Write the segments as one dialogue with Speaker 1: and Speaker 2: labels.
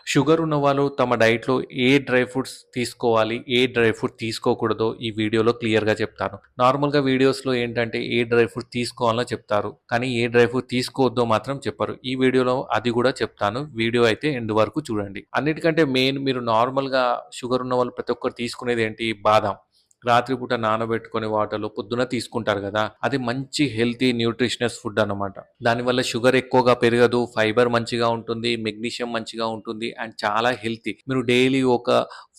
Speaker 1: Sugar ఉన్నవాళ్ళు తమ డైట్‌లో ఏ డ్రై ఫ్రూట్స్ తీసుకోవాలి, ఏ డ్రై ఫ్రూట్ తీసుకోకూడదో ఈ వీడియోలో క్లియర్‌గా చెప్తాను. నార్మల్‌గా వీడియోస్‌లో ఏంటంటే ఏ డ్రై ఫ్రూట్ తీసుకోవాలో చెప్తారు. కానీ ఏ డ్రై ఫ్రూట్ తీసుకోవద్దో మాత్రం చెప్పరు. ఈ వీడియోలో అది కూడా చెప్తాను. వీడియో అయితే ఎండ్ వరకు చూడండి. అన్నిటికంటే మెయిన్ మీరు నార్మల్‌గా షుగర్ ఉన్నవాళ్ళు ప్రతి ఒక్కరు తీసుకునేది ఏంటి? బాదాం. రాత్రిపూట నానబెట్టుకొని వాటర్‌లో పొద్దున తీసుకుంటారు గదా! అది మంచి హెల్తీ న్యూట్రిషనస్ ఫుడ్ అన్నమాట. దానివల్ల షుగర్ ఎక్కువగా పెరగదు, ఫైబర్ మంచిగా ఉంటుంది, మెగ్నీషియం మంచిగా ఉంటుంది అండ్ చాలా హెల్తీ. మీరు డైలీ ఒక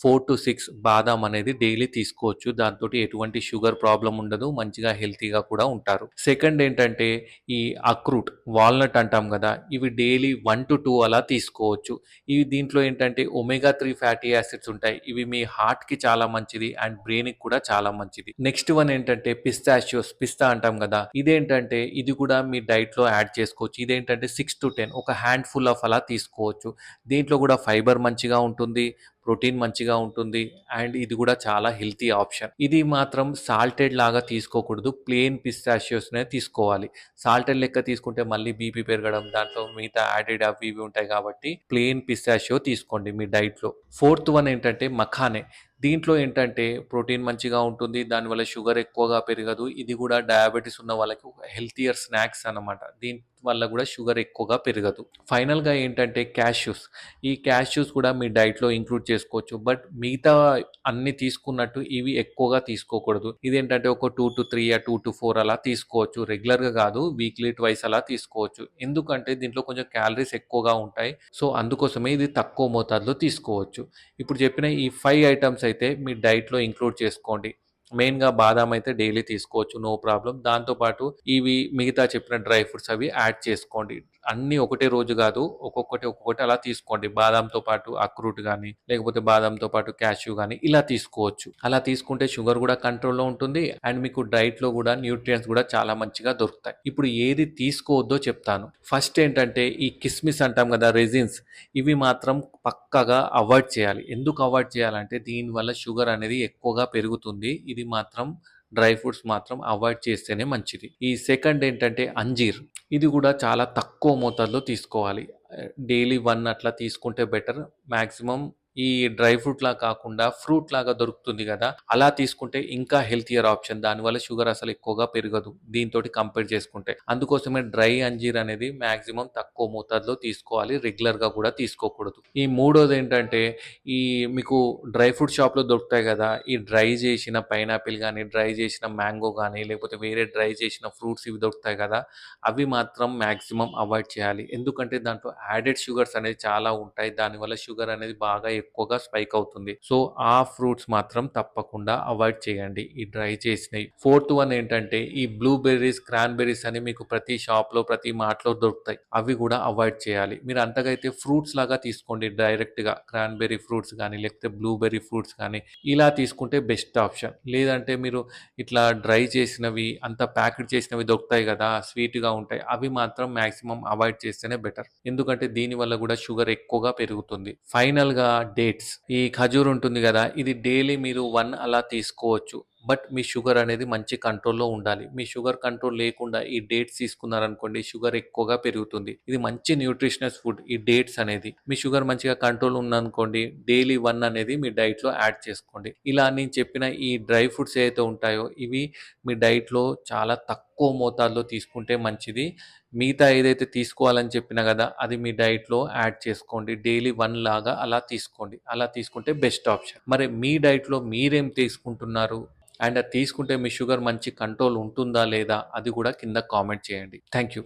Speaker 1: 4-6 బాదాం అనేది డైలీ తీసుకోవచ్చు. దాంతోటి ఎటువంటి షుగర్ ప్రాబ్లమ్ ఉండదు. మంచిగా హెల్తీగా కూడా ఉంటారు. సెకండ్ ఏంటంటే ఈ అక్రూట్, వాల్‌నట్ అంటాం గదా! ఇవి డైలీ 1-2 అలా తీసుకోవచ్చు. ఇవి దీంట్లో ఏంటంటే ఒమేగా 3 ఫ్యాటీ యాసిడ్స్ ఉంటాయి. ఇవి మీ హార్ట్‌కి చాలా మంచిది అండ్ బ్రెయిన్‌కి కూడా చాలా మంచిది. నెక్స్ట్ వన్ ఏంటంటే పిస్తాచియోస్, పిస్తా అంటాం గదా! ఇదేంటంటే ఇది కూడా మీ డైట్‌లో యాడ్ చేసుకోవచ్చు. ఇదేంటంటే 6-10 ఒక హ్యాండ్‌ఫుల్ ఆఫ్ అలా తీసుకోవచ్చు. దీంట్లో కూడా ఫైబర్ మంచిగా ఉంటుంది. ప్రోటీన్ మంచిగా ఉంటుంది అండ్ ఇది కూడా చాలా హెల్తీ ఆప్షన్. ఇది మాత్రం సాల్టెడ్ లాగా తీసుకోకూడదు. ప్లెయిన్ పిస్తాచియోస్‌నే తీసుకోవాలి. సాల్టెడ్ లెక్క తీసుకుంటే మళ్ళీ బీపీ పెరగడం, దాంట్లో మిగతా యాడెడ్ అవి ఇవి ఉంటాయి కాబట్టి ప్లెయిన్ పిస్తాచియో తీసుకోండి మీ డైట్‌లో. ఫోర్త్ వన్ ఏంటంటే మఖానే. దీంట్లో ఏంటంటే ప్రోటీన్ మంచిగా ఉంటుంది. దానివల్ల షుగర్ ఎక్కువగా పెరగదు. ఇది కూడా డయాబెటిస్ ఉన్న వాళ్ళకి ఒక హెల్తియర్ స్నాక్స్ అన్నమాట. దీని వల్ల కూడా షుగర్ ఎక్కువగా పెరగదు. ఫైనల్‌గా ఏంటంటే క్యాష్యూస్. ఈ క్యాష్యూస్ కూడా మీ డైట్‌లో ఇంక్లూడ్ చేసుకోవచ్చు. బట్ మిగతా అన్నీ తీసుకున్నట్టు ఇవి ఎక్కువగా తీసుకోకూడదు. ఇదేంటంటే ఒక 2-3 2-4 అలా తీసుకోవచ్చు. రెగ్యులర్‌గా కాదు, వీక్లీ ట్వైస్ అలా తీసుకోవచ్చు. ఎందుకంటే దీంట్లో కొంచెం క్యాలరీస్ ఎక్కువగా ఉంటాయి. సో, అందుకోసమే ఇది తక్కువ మోతాదులో తీసుకోవచ్చు. ఇప్పుడు చెప్పిన ఈ 5 ఐటెమ్స్ అయితే మీ డైట్‌లో ఇంక్లూడ్ చేసుకోండి. మెయిన్‌గా బాదాం అయితే డైలీ తీసుకోవచ్చు. No problem. దాంతో పాటు ఇవి మిగతా చెప్పిన డ్రై ఫ్రూట్స్ అవి యాడ్ చేసుకోండి. అన్నీ ఒకటే రోజు గాదు. ఒక్కొక్కటి అలా తీసుకోండి. బాదాంతో పాటు అక్రూట్ గానీ, లేకపోతే బాదాంతో పాటు క్యాష్యూ గానీ ఇలా తీసుకోవచ్చు. అలా తీసుకుంటే షుగర్ గూడా కంట్రోల్‌లో ఉంటుంది. అండ్ మీకు డైట్‌లో గూడా న్యూట్రియంట్స్ గూడా చాలా మంచిగా దొరుకుతాయి. ఇప్పుడు ఏది తీసుకోవద్దో చెప్తాను. ఫస్ట్ ఏంటంటే ఈ కిస్మిస్ అంటాం గదా! రెజిన్స్, ఇవి మాత్రం పక్కాగా అవాయిడ్ చేయాలి. ఎందుకు అవాయిడ్ చేయాలంటే దీనివల్ల షుగర్ అనేది ఎక్కువగా పెరుగుతుంది. ఇది మాత్రం డ్రై ఫ్రూట్స్ మాత్రం అవాయిడ్ చేస్తేనే మంచిది. ఈ సెకండ్ ఏంటంటే అంజీర్. ఇది గూడా చాలా తక్కువ మోతాదులో తీసుకోవాలి. డైలీ 1 అట్లా తీసుకుంటే బెటర్. మాక్సిమం ఈ డ్రై ఫ్రూట్‌లా కాకుండా ఫ్రూట్ లాగా దొరుకుతుంది గదా! అలా తీసుకుంటే ఇంకా హెల్తియర్ ఆప్షన్. దానివల్ల షుగర్ అసలు ఎక్కువగా పెరగదు. దీనితోటి కంపేర్ చేసుకుంటే. అందుకోసమే డ్రై అంజీర్ అనేది మాక్సిమం తక్కువ మోతాదులో తీసుకోవాలి. రెగ్యులర్‌గా కూడా తీసుకోకూడదు. ఈ మూడోదేంటంటే ఈ మీకు డ్రై ఫ్రూట్ షాప్‌లో దొరుకుతాయి గదా! ఈ డ్రై జేసిన పైనాపిల్ గానీ, డ్రై జేసిన మ్యాంగో గానీ, లేకపోతే వేరే డ్రై చేసిన ఫ్రూట్స్ ఇవి దొరుకుతాయి గదా! అవి మాత్రం మాక్సిమం అవాయిడ్ చేయాలి. ఎందుకంటే దాంట్లో యాడెడ్ షుగర్స్ అనేది చాలా ఉంటాయి. దానివల్ల షుగర్ అనేది బాగా ఎక్కువగా స్పైక్ అవుతుంది. సో, ఆ ఫ్రూట్స్ మాత్రం తప్పకుండా అవాయిడ్ చేయండి. ఈ డ్రై చేసినయి. ఫోర్త్ వన్ ఏంటంటే ఈ బ్లూబెర్రీస్, క్రాన్‌బెర్రీస్ అని మీకు ప్రతి షాప్‌లో, ప్రతి మార్ట్‌లో దొరుకుతాయి. అవి గూడా అవాయిడ్ చేయాలి. మీరు అంతగా అయితే ఫ్రూట్స్ లాగా తీసుకోండి డైరెక్ట్‌గా. క్రాన్‌బెర్రీ ఫ్రూట్స్ గానీ, లేకపోతే బ్లూబెర్రీ ఫ్రూట్స్ గానీ ఇలా తీసుకుంటే బెస్ట్ ఆప్షన్. లేదంటే మీరు ఇట్లా డ్రై చేసినవి, అంతా ప్యాకెట్ చేసినవి దొరుకుతాయి గదా! స్వీట్‌గా ఉంటాయి. అవి మాత్రం మాక్సిమం అవాయిడ్ చేస్తేనే బెటర్. ఎందుకంటే దీనివల్ల గూడా షుగర్ ఎక్కువగా పెరుగుతుంది. ఫైనల్‌గా డేట్స్. ఈ ఖజూర్ ఉంటుంది గదా! ఇది డైలీ మీరు 1 అలా తీసుకోవచ్చు. బట్ మీ షుగర్ అనేది మంచి కంట్రోల్‌లో ఉండాలి. మీ షుగర్ కంట్రోల్ లేకుండా ఈ డేట్స్ తీసుకున్నారనుకోండి షుగర్ ఎక్కువగా పెరుగుతుంది. ఇది మంచి న్యూట్రిషనస్ ఫుడ్ ఈ డేట్స్ అనేది. మీ షుగర్ మంచిగా కంట్రోల్ ఉందనుకోండి డైలీ 1 అనేది మీ డైట్‌లో యాడ్ చేసుకోండి. ఇలా నేను చెప్పిన ఈ డ్రై ఫ్రూట్స్ ఏవైతే ఉంటాయో ఇవి మీ డైట్‌లో చాలా తక్కువ మోతాదులో తీసుకుంటే మంచిది. మిగతా ఏదైతే తీసుకోవాలని చెప్పినా గదా! అది మీ డైట్‌లో యాడ్ చేసుకోండి. డైలీ 1 లాగా అలా తీసుకోండి. అలా తీసుకుంటే బెస్ట్ ఆప్షన్. మరి మీ డైట్‌లో మీరేం తీసుకుంటున్నారు? అండ్ అది తీసుకుంటే మీ షుగర్ మంచి కంట్రోల్ ఉంటుందా లేదా? అది గూడా కింద కామెంట్ చేయండి. Thank you.